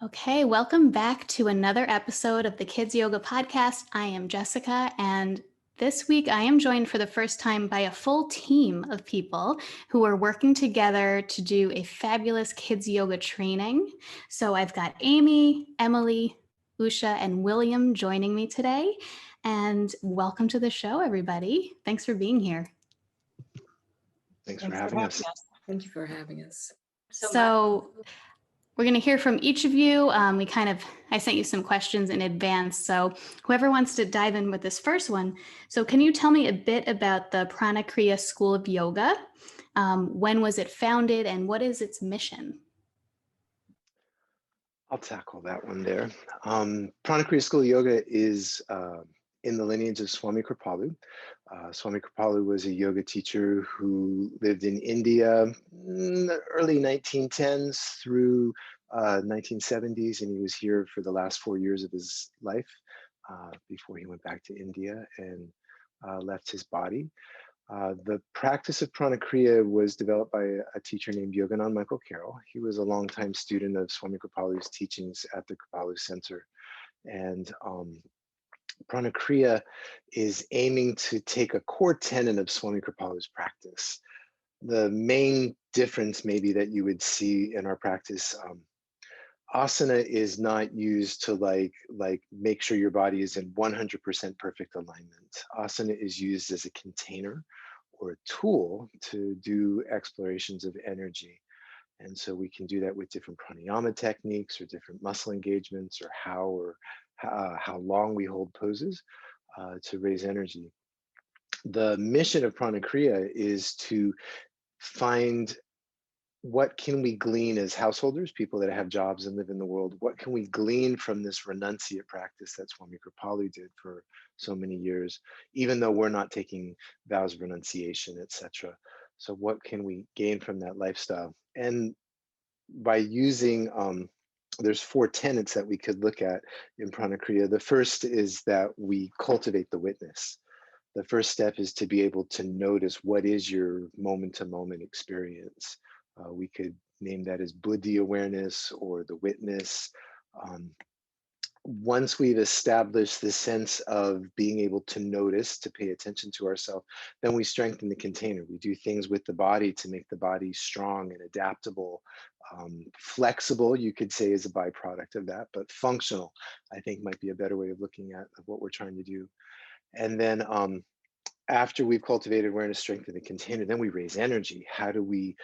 Okay, welcome back to another episode of the Kids Yoga Podcast. I am Jessica, and this week I am joined for the first time by a full team of people who are working together to do a fabulous kids yoga training. So I've got Amy, Emily, Usha, and William joining me today. And welcome to the show, everybody. Thanks for being here. Thanks for having us. Thank you for having us. So we're going to hear from each of you. I sent you some questions in advance. So whoever wants to dive in with this first one. So can you tell me a bit about the Pranakriya School of Yoga? When was it founded and what is its mission? I'll tackle that one there. Pranakriya School of Yoga is in the lineage of Swami Kripalu. Swami Kripalu was a yoga teacher who lived in India in the early 1910s through 1970s, and he was here for the last 4 years of his life before he went back to India and left his body. The practice of Pranakriya was developed by a teacher named Yoganand Michael Carroll. He was a longtime student of Swami Kripalu's teachings at the Kripalu Center. And Pranakriya is aiming to take a core tenet of Swami Kripalu's practice. The main difference maybe that you would see in our practice, asana is not used to like make sure your body is in 100% perfect alignment. Asana is used as a container or a tool to do explorations of energy. And so we can do that with different pranayama techniques or different muscle engagements or how long we hold poses to raise energy. The mission of Pranakriya is to find what can we glean as householders, people that have jobs and live in the world, what can we glean from this renunciate practice that Swami Kripalu did for so many years, even though we're not taking vows of renunciation, etc. So what can we gain from that lifestyle? And by using, there's 4 tenets that we could look at in Pranakriya. The first is that we cultivate the witness. The first step is to be able to notice what is your moment-to-moment experience. We could name that as buddhi awareness or the witness. Once we've established the sense of being able to notice, to pay attention to ourselves, then we strengthen the container. We do things with the body to make the body strong and adaptable. Flexible, you could say, is a byproduct of that, but functional, I think, might be a better way of looking at what we're trying to do. And then after we've cultivated awareness, strength in the container, then we raise energy. How do we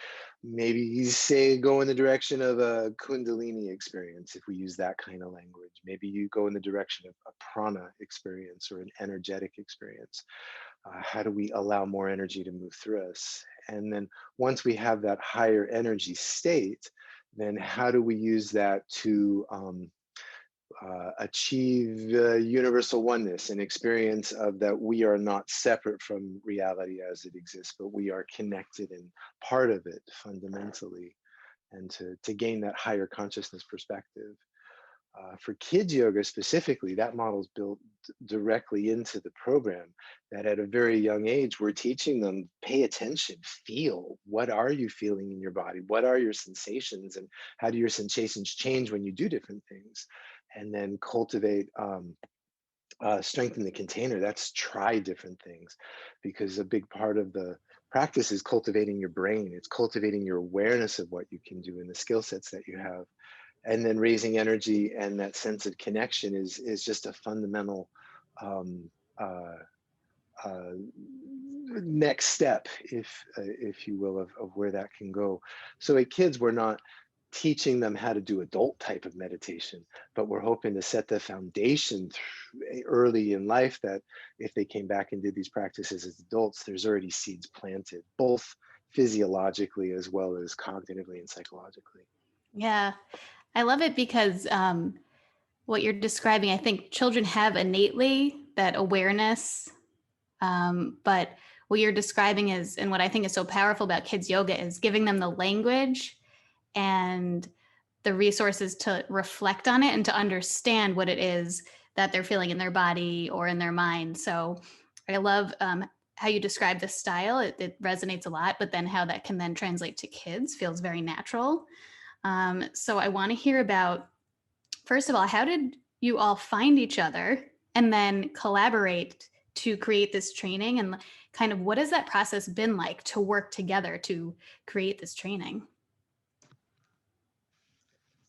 maybe say go in the direction of a kundalini experience, if we use that kind of language? Maybe you go in the direction of a prana experience or an energetic experience. How do we allow more energy to move through us? And then once we have that higher energy state, then how do we use that to achieve universal oneness, an experience of that we are not separate from reality as it exists, but we are connected and part of it fundamentally, and to gain that higher consciousness perspective. For kids yoga specifically, that model is built directly into the program, that at a very young age, we're teaching them, pay attention, feel. What are you feeling in your body? What are your sensations? And how do your sensations change when you do different things? And then cultivate, strengthen the container. That's try different things, because a big part of the practice is cultivating your brain. It's cultivating your awareness of what you can do and the skill sets that you have. And then raising energy and that sense of connection is just a fundamental next step, if you will, of where that can go. So at kids, we're not teaching them how to do adult type of meditation, but we're hoping to set the foundation early in life, that if they came back and did these practices as adults, there's already seeds planted, both physiologically as well as cognitively and psychologically. Yeah, I love it because what you're describing, I think children have innately that awareness, but what you're describing is, and what I think is so powerful about kids yoga, is giving them the language and the resources to reflect on it and to understand what it is that they're feeling in their body or in their mind. So I love how you describe this style. It resonates a lot, but then how that can then translate to kids feels very natural. So I want to hear about first of all, how did you all find each other and then collaborate to create this training? And kind of what has that process been like to work together to create this training?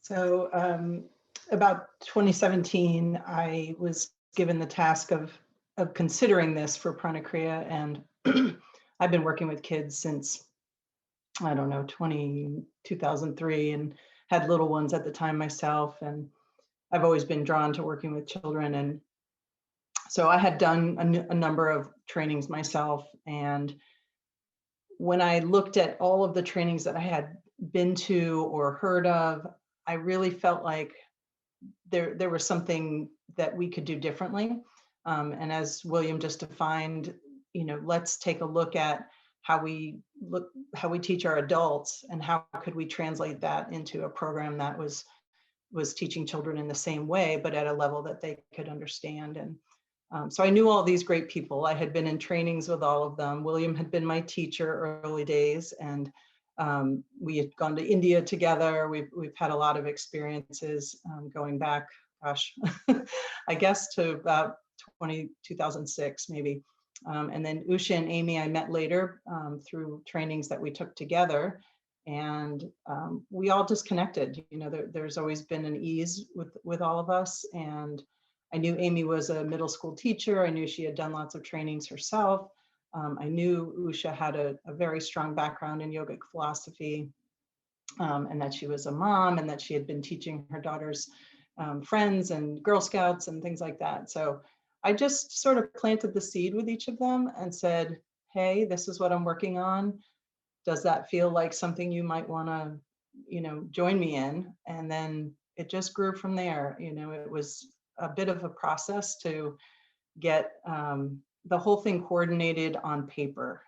So about 2017, I was given the task of considering this for Pranakriya, and I've been working with kids since, I don't know, 2003, and had little ones at the time myself, and I've always been drawn to working with children. And so I had done a number of trainings myself, and when I looked at all of the trainings that I had been to or heard of, I really felt like there was something that we could do differently. And as William just defined, let's take a look at how we teach our adults, and how could we translate that into a program that was teaching children in the same way, but at a level that they could understand. And so I knew all these great people. I had been in trainings with all of them. William had been my teacher early days, and we had gone to India together. We've had a lot of experiences going back, gosh, I guess to about 2006 maybe. And then Usha and Amy I met later through trainings that we took together, and we all just connected. There's always been an ease with all of us, and I knew Amy was a middle school teacher. I knew she had done lots of trainings herself. I knew Usha had a very strong background in yogic philosophy, and that she was a mom, and that she had been teaching her daughter's friends and Girl Scouts and things like that. So I just sort of planted the seed with each of them and said, hey, this is what I'm working on. Does that feel like something you might want to, join me in? And then it just grew from there. It was a bit of a process to get the whole thing coordinated on paper.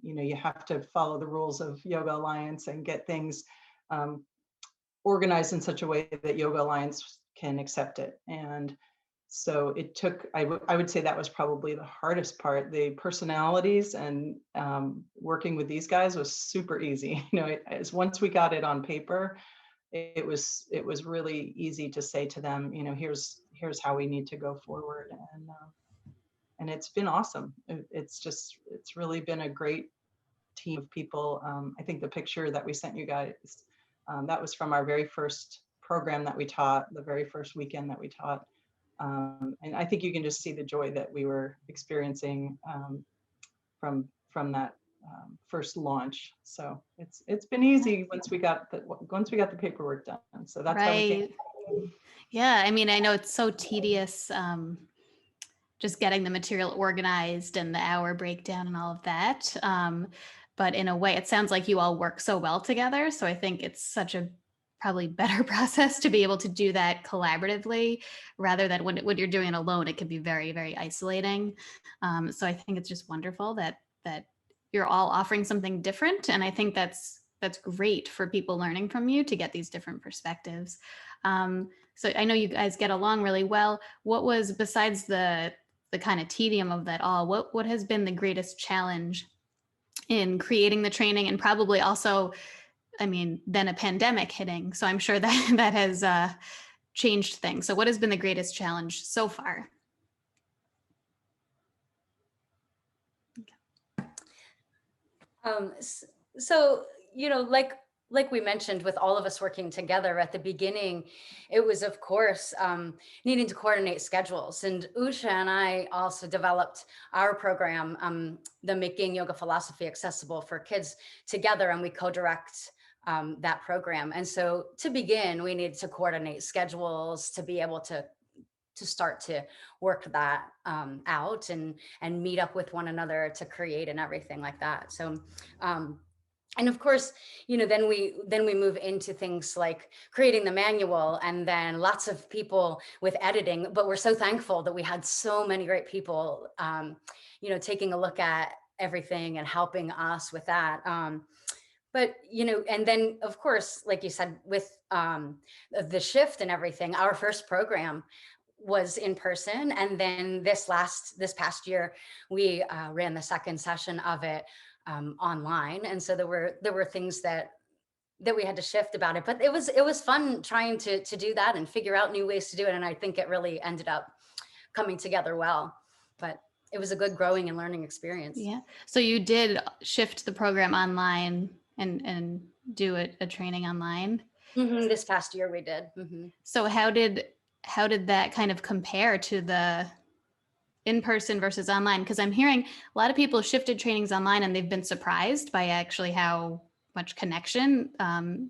You have to follow the rules of Yoga Alliance and get things organized in such a way that Yoga Alliance can accept it. And so it took, I would say that was probably the hardest part. The personalities and working with these guys was super easy. Once we got it on paper, it was really easy to say to them, here's how we need to go forward. And it's been awesome. It's really been a great team of people. I think the picture that we sent you guys, that was from our very first program that we taught, the very first weekend that we taught. And I think you can just see the joy that we were experiencing from that first launch. So it's been easy once we got the paperwork done. So that's how we came. Yeah, I mean, I know it's so tedious, just getting the material organized and the hour breakdown and all of that. But in a way, it sounds like you all work so well together. So I think it's such a probably better process to be able to do that collaboratively, rather than when you're doing it alone, it can be very, very isolating. So I think it's just wonderful that you're all offering something different. And I think that's great for people learning from you to get these different perspectives. So I know you guys get along really well. What was, besides the kind of tedium of that all, what has been the greatest challenge in creating the training? And probably also, I mean, then a pandemic hitting. So I'm sure that has changed things. So what has been the greatest challenge so far? So, like we mentioned, with all of us working together at the beginning, it was, of course, needing to coordinate schedules. And Usha and I also developed our program, the Making Yoga Philosophy Accessible for Kids, together, and we co-direct that program. And so to begin, we needed to coordinate schedules to be able to start to work that out and meet up with one another to create and everything like that. So and of course, then we move into things like creating the manual, and then lots of people with editing. But we're so thankful that we had so many great people, taking a look at everything and helping us with that. But, and then of course, like you said, with the shift and everything, our first program was in person. And then this past year, we ran the second session of it online. And so there were things that that we had to shift about it. But it was fun trying to do that and figure out new ways to do it. And I think it really ended up coming together well. But it was a good growing and learning experience. Yeah. So you did shift the program online and do a training online. This past year we did. So how did that kind of compare to the in-person versus online? Because I'm hearing a lot of people shifted trainings online and they've been surprised by actually how much connection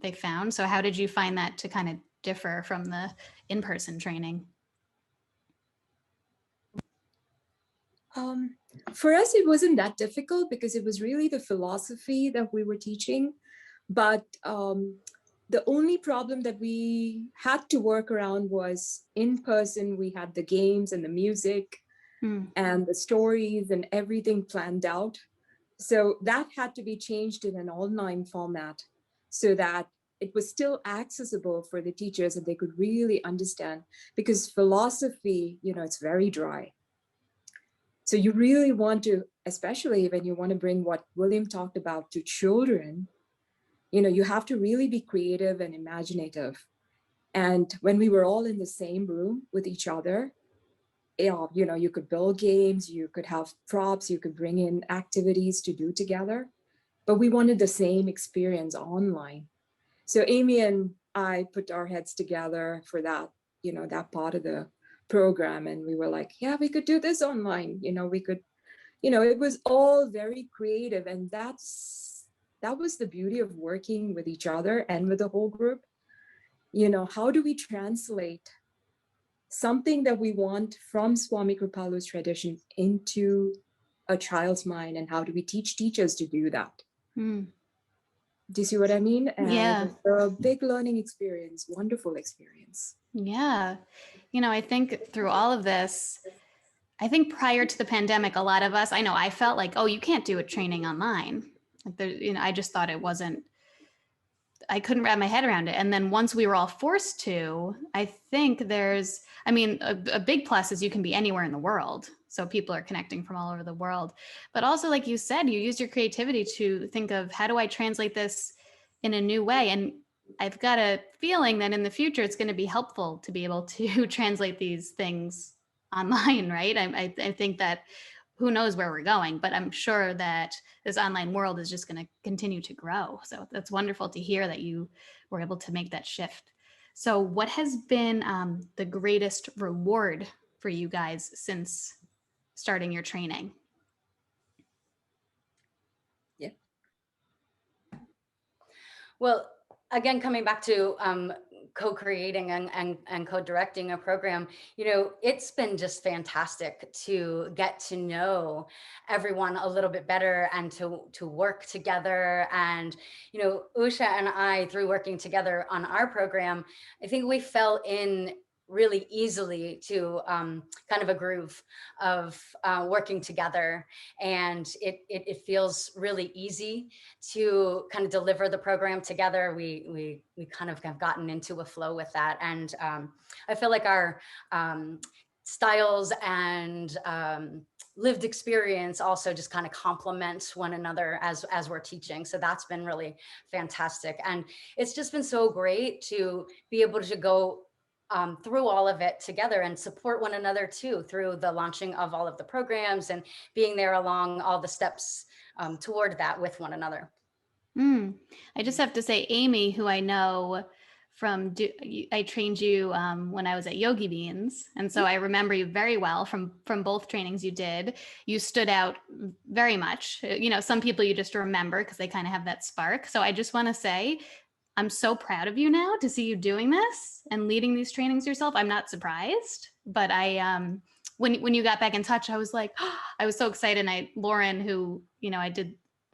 they found. So how did you find that to kind of differ from the in-person training? For us, it wasn't that difficult because it was really the philosophy that we were teaching. But the only problem that we had to work around was in person, we had the games and the music and the stories and everything planned out. So that had to be changed in an online format so that it was still accessible for the teachers and they could really understand, because philosophy, it's very dry. So you really want to, especially when you want to bring what William talked about to children, you have to really be creative and imaginative. And when we were all in the same room with each other, you could build games, you could have props, you could bring in activities to do together, but we wanted the same experience online. So Amy and I put our heads together for that, that part of the program. And we were like, yeah, we could do this online. We could, it was all very creative. And that was the beauty of working with each other and with the whole group. How do we translate something that we want from Swami Kripalu's tradition into a child's mind, and how do we teach teachers to do that? Do you see what I mean? And yeah. It was a big learning experience, wonderful experience. Yeah. I think through all of this, I think prior to the pandemic, a lot of us, I know I felt like, oh, you can't do a training online. Like there, I just thought it wasn't, I couldn't wrap my head around it. And then once we were all forced to, I think a big plus is you can be anywhere in the world. So people are connecting from all over the world. But also, like you said, you used your creativity to think of, how do I translate this in a new way? And I've got a feeling that in the future, it's going to be helpful to be able to translate these things online, right? I think that who knows where we're going, but I'm sure that this online world is just going to continue to grow. So that's wonderful to hear that you were able to make that shift. So what has been the greatest reward for you guys since starting your training? Yeah. Well, again, coming back to co-creating and co-directing a program, it's been just fantastic to get to know everyone a little bit better and to work together. And, Usha and I, through working together on our program, I think we fell in really easily to kind of a groove of working together. And it feels really easy to kind of deliver the program together. We kind of have gotten into a flow with that. And I feel like our styles and lived experience also just kind of complement one another as we're teaching. So that's been really fantastic. And it's just been so great to be able to go through all of it together and support one another too, through the launching of all of the programs and being there along all the steps toward that with one another. I just have to say, Amy, who I know from, I trained you when I was at Yogi Beans. And so I remember you very well from both trainings you did. You stood out very much. Some people you just remember because they kind of have that spark. So I just want to say, I'm so proud of you now to see you doing this and leading these trainings yourself. I'm not surprised, but when you got back in touch, I was like, oh, I was so excited. And Lauren, who, I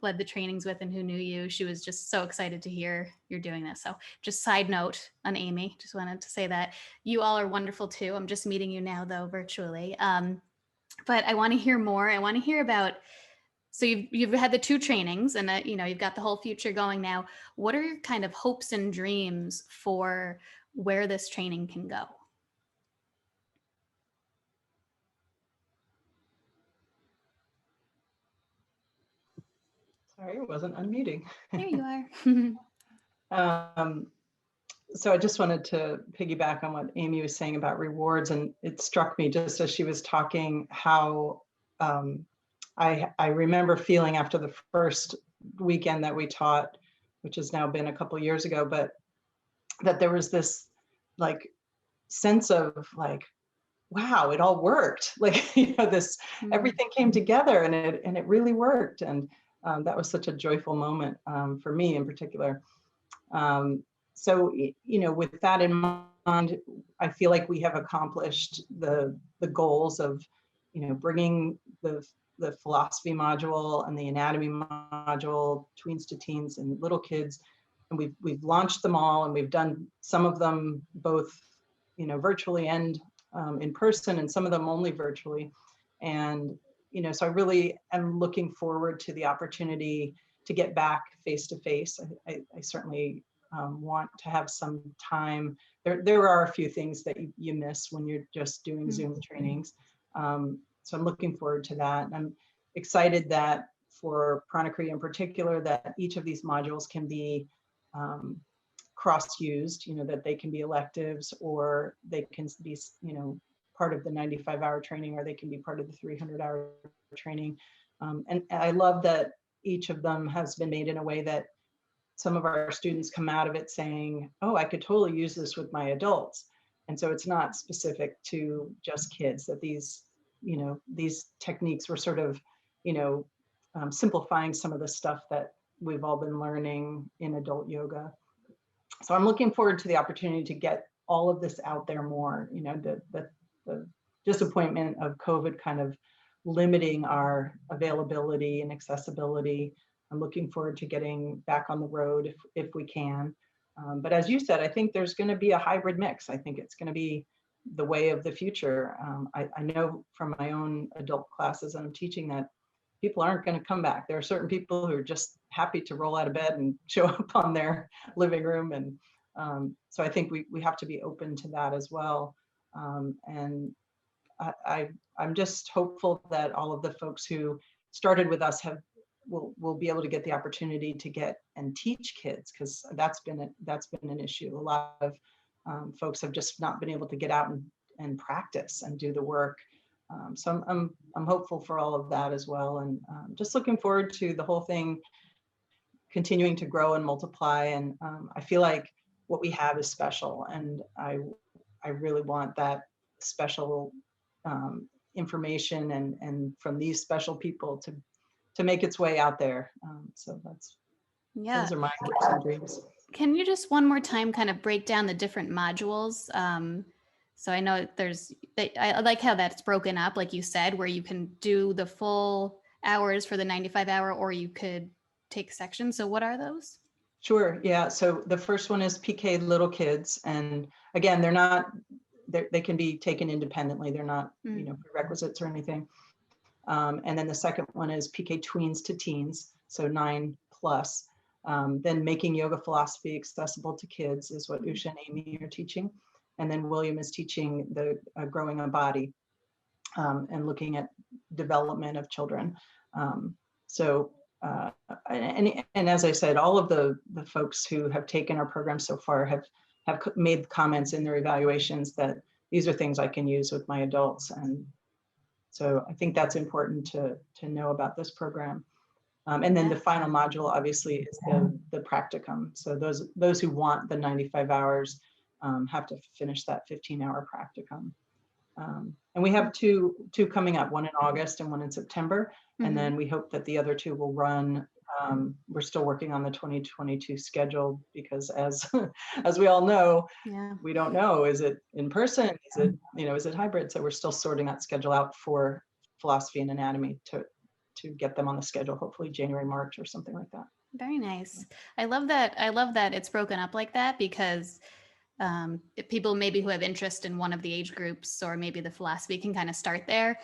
led the trainings with and who knew you, she was just so excited to hear you're doing this. So just side note on Amy, just wanted to say that you all are wonderful too. I'm just meeting you now though, virtually. But I want to hear more. I want to hear about, so you've had the 2 trainings and you've got the whole future going now. What are your kind of hopes and dreams for where this training can go? Sorry, I wasn't unmuting. There you are. Um, so I just wanted to piggyback on what Amy was saying about rewards, and it struck me just as she was talking how I remember feeling after the first weekend that we taught, which has now been a couple of years ago, but that there was this like sense of like, wow, it all worked. Like, this, everything came together and it really worked. And that was such a joyful moment for me in particular. So, with that in mind, I feel like we have accomplished the goals of, bringing the philosophy module and the anatomy module, tweens to teens and little kids. And we've launched them all, and we've done some of them both, virtually and in person, and some of them only virtually. And, so I really am looking forward to the opportunity to get back face to face. I certainly want to have some time. There are a few things that you miss when you're just doing Zoom trainings. So I'm looking forward to that. And I'm excited that for Pranakriya in particular, that each of these modules can be cross-used, that they can be electives, or they can be, part of the 95-hour training, or they can be part of the 300-hour training. And I love that each of them has been made in a way that some of our students come out of it saying, oh, I could totally use this with my adults. And so it's not specific to just kids, that these techniques were sort of, simplifying some of the stuff that we've all been learning in adult yoga. So I'm looking forward to the opportunity to get all of this out there more. The disappointment of COVID kind of limiting our availability and accessibility. I'm looking forward to getting back on the road if we can. But as you said, I think there's going to be a hybrid mix. I think it's going to be the way of the future. I know from my own adult classes I'm teaching that people aren't going to come back. There are certain people who are just happy to roll out of bed and show up on their living room. And so I think we have to be open to that as well. And I'm just hopeful that all of the folks who started with us will be able to get the opportunity to get and teach kids, because that's been an issue. A lot of folks have just not been able to get out and practice and do the work. So I'm hopeful for all of that as well, and just looking forward to the whole thing continuing to grow and multiply. And I feel like what we have is special, and I really want that special information and from these special people to make its way out there. So those are my hopes and dreams. Can you just one more time kind of break down the different modules? So I know I like how that's broken up, like you said, where you can do the full hours for the 95-hour, or you could take sections. So what are those? Sure. Yeah. So the first one is PK little kids. And again, they can be taken independently. They're not, prerequisites or anything. And then the second one is PK tweens to teens. So 9+. Then making yoga philosophy accessible to kids is what Usha and Amy are teaching. And then William is teaching the growing a body and looking at development of children. And as I said, all of the folks who have taken our program so far have made comments in their evaluations that these are things I can use with my adults. And so I think that's important to know about this program. And then the final module obviously is the practicum. So those who want the 95 hours have to finish that 15-hour practicum. And we have two coming up, one in August and one in September. And then we hope that the other two will run. We're still working on the 2022 schedule, because as we all know, we don't know, is it in person? Is it hybrid? So we're still sorting that schedule out for philosophy and anatomy to get them on the schedule, hopefully January, March or something like that. Very nice. I love that it's broken up like that, because people maybe who have interest in one of the age groups, or maybe the philosophy, can kind of start there.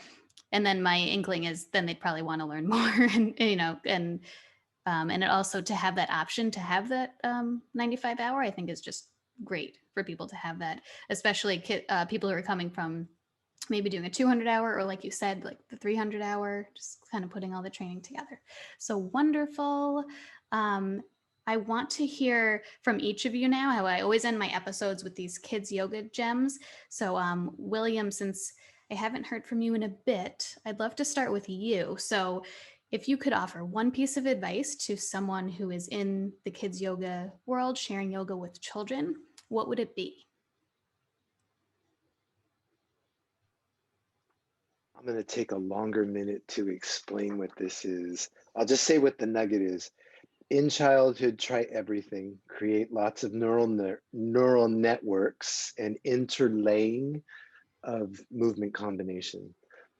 And then my inkling is then they'd probably want to learn more, and it also to have that option to have that 95-hour, I think is just great for people to have that, especially people who are coming from maybe doing a 200-hour, or like you said, like the 300-hour, just kind of putting all the training together. So wonderful. I want to hear from each of you now, how I always end my episodes with these kids yoga gems. So William, since I haven't heard from you in a bit, I'd love to start with you. So if you could offer one piece of advice to someone who is in the kids yoga world, sharing yoga with children, what would it be? I'm going to take a longer minute to explain what this is. I'll just say what the nugget is. In childhood, try everything. Create lots of neural networks and interlaying of movement combination.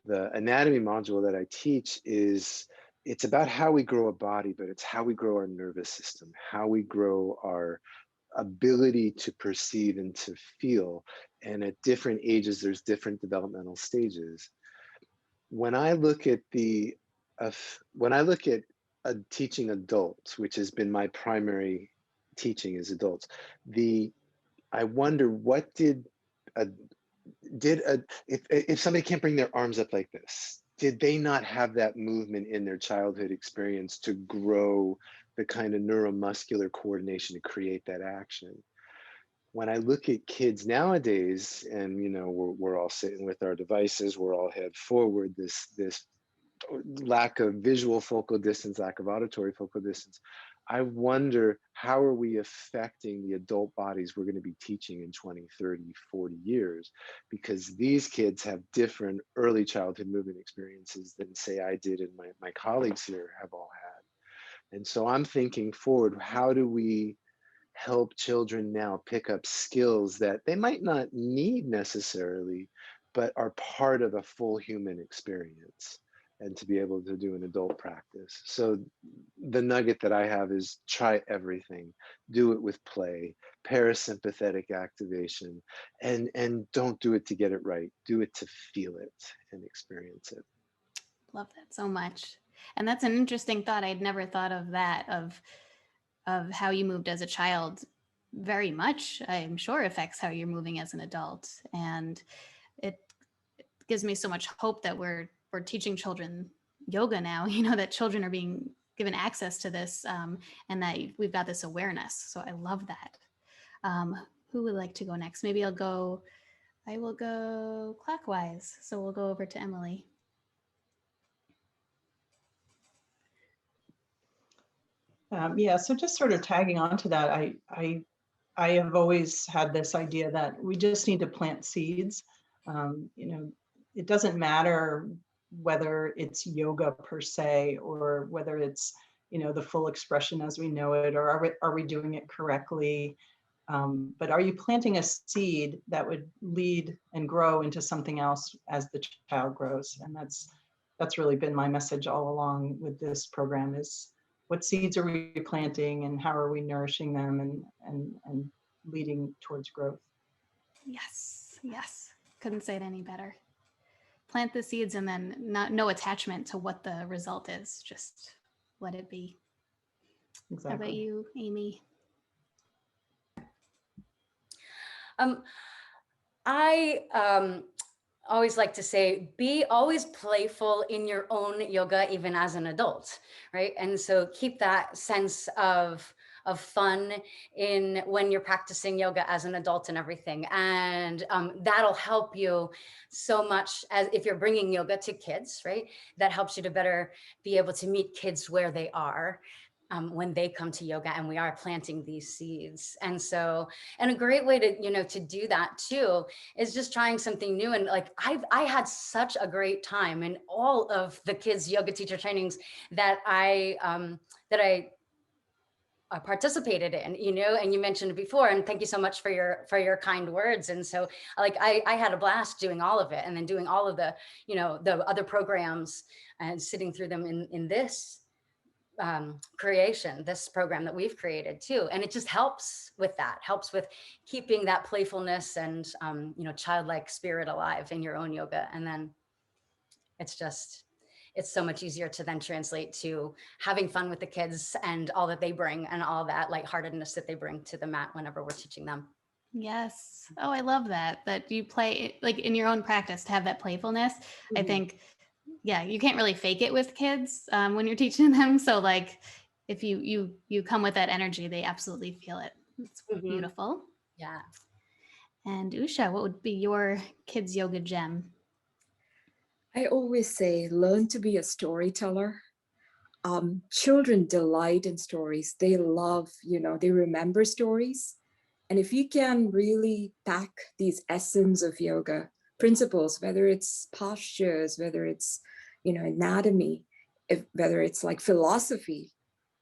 The anatomy module that I teach it's about how we grow a body, but it's how we grow our nervous system, how we grow our ability to perceive and to feel. And at different ages, there's different developmental stages. When I look at teaching adults, which has been my primary teaching as adults, I wonder what if somebody can't bring their arms up like this, did they not have that movement in their childhood experience to grow the kind of neuromuscular coordination to create that action? When I look at kids nowadays, and we're all sitting with our devices, we're all head forward, this lack of visual focal distance, lack of auditory focal distance, I wonder, how are we affecting the adult bodies we're going to be teaching in 20, 30, 40 years? Because these kids have different early childhood movement experiences than, say, I did and my colleagues here have all had. And so I'm thinking forward, how do we help children now pick up skills that they might not need necessarily, but are part of a full human experience, and to be able to do an adult practice. So the nugget that I have is try everything, do it with play, parasympathetic activation, and don't do it to get it right, do it to feel it and experience it. Love that so much. And that's an interesting thought. I'd never thought of that, of how you moved as a child. Very much, I'm sure, affects how you're moving as an adult. And it gives me so much hope that we're teaching children yoga now, that children are being given access to this, and that we've got this awareness. So I love that. Who would like to go next? Maybe I will go clockwise. So we'll go over to Emily. So just sort of tagging on to that, I have always had this idea that we just need to plant seeds. It doesn't matter whether it's yoga per se, or whether it's, the full expression as we know it, or are we doing it correctly? But are you planting a seed that would lead and grow into something else as the child grows? And that's really been my message all along with this program, is what seeds are we planting and how are we nourishing them and leading towards growth? Yes. Couldn't say it any better. Plant the seeds and then no attachment to what the result is. Just let it be. Exactly. How about you, Amy? I always like to say, be always playful in your own yoga, even as an adult, right? And so keep that sense of fun in when you're practicing yoga as an adult and everything. And that'll help you so much, as if you're bringing yoga to kids, right? That helps you to better be able to meet kids where they are. When they come to yoga, and we are planting these seeds. And so, and a great way to, to do that too, is just trying something new. And like, I had such a great time in all of the kids yoga teacher trainings that I participated in, and you mentioned it before, and thank you so much for your kind words. And so like, I had a blast doing all of it, and then doing all of the, the other programs and sitting through them in this creation, this program that we've created too. And it just helps with keeping that playfulness and, childlike spirit alive in your own yoga. And then it's so much easier to then translate to having fun with the kids and all that they bring, and all that lightheartedness that they bring to the mat whenever we're teaching them. Yes. Oh, I love that you play like in your own practice, to have that playfulness. Mm-hmm. I think, yeah, you can't really fake it with kids when you're teaching them. So like, if you come with that energy, they absolutely feel it. It's beautiful. Yeah. And Usha, what would be your kids yoga gem? I always say, learn to be a storyteller. Children delight in stories. They love, they remember stories. And if you can really pack these essence of yoga principles, whether it's postures, whether it's, anatomy, whether it's like philosophy,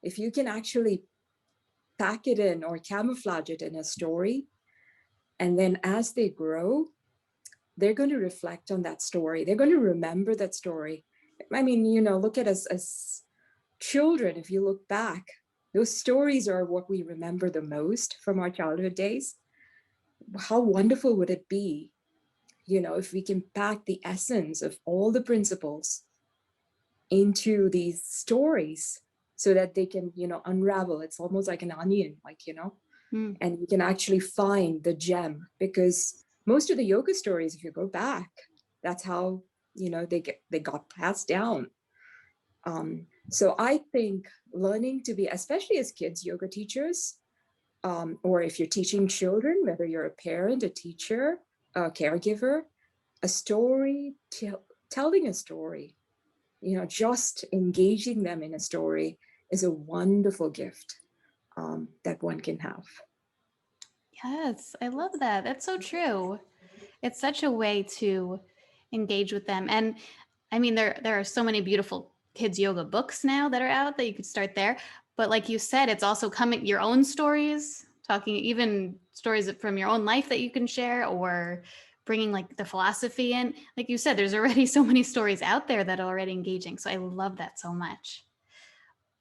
if you can actually pack it in or camouflage it in a story, and then as they grow, they're going to reflect on that story. They're going to remember that story. I mean, look at us as children. If you look back, those stories are what we remember the most from our childhood days. How wonderful would it be, if we can pack the essence of all the principles into these stories so that they can, unravel. It's almost like an onion, and you can actually find the gem, because most of the yoga stories, if you go back, that's how, they got passed down. So I think learning to be, especially as kids yoga teachers, or if you're teaching children, whether you're a parent, a teacher, a caregiver, a story, telling a story, just engaging them in a story is a wonderful gift that one can have. Yes, I love that. That's so true. It's such a way to engage with them. And I mean, there are so many beautiful kids yoga books now that are out that you could start there. But like you said, it's also coming your own stories, talking even stories from your own life that you can share, or bringing like the philosophy in. Like you said, there's already so many stories out there that are already engaging. So I love that so much.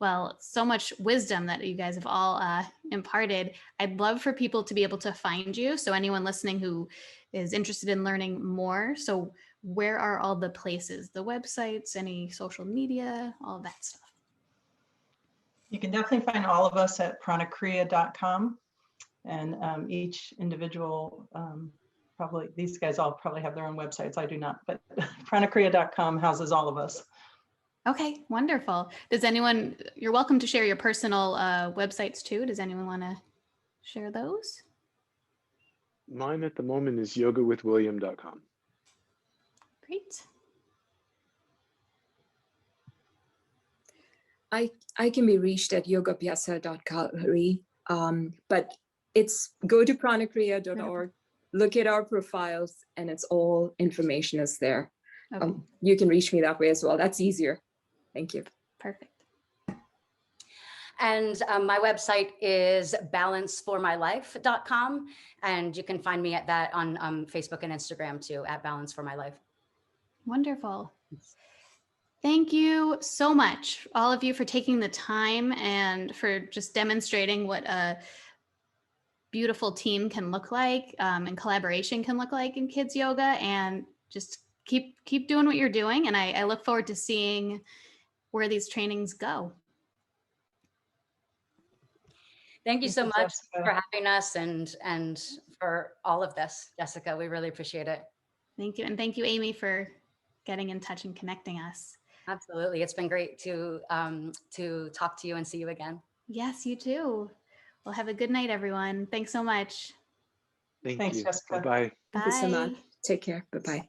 Well, so much wisdom that you guys have all imparted. I'd love for people to be able to find you. So anyone listening who is interested in learning more. So where are all the places, the websites, any social media, all that stuff? You can definitely find all of us at pranakriya.com, and each individual, probably these guys all probably have their own websites. I do not, but pranakriya.com houses all of us. Okay, wonderful. Does anyone, you're welcome to share your personal websites too. Does anyone want to share those? Mine at the moment is yogawithwilliam.com. Great. I can be reached at yogabhyasa.gallery, but it's go to pranakriya.org, look at our profiles, and it's all information is there. Okay. You can reach me that way as well. That's easier. Thank you. Perfect. And my website is balanceformylife.com. And you can find me at that on Facebook and Instagram too, at Balance for My Life. Wonderful. Thank you so much, all of you, for taking the time and for just demonstrating what a beautiful team can look like, and collaboration can look like in kids yoga. And just keep doing what you're doing. And I look forward to seeing where these trainings go. Thank you so much Jessica. for having us and for all of this, Jessica. We really appreciate it. Thank you. And thank you, Amy, for getting in touch and connecting us. Absolutely. It's been great to talk to you and see you again. Yes, you too. Well, have a good night, everyone. Thanks so much. Thanks, Thanks, you. Jessica. Bye-bye. Thank you so much. Bye. Take care. Bye-bye.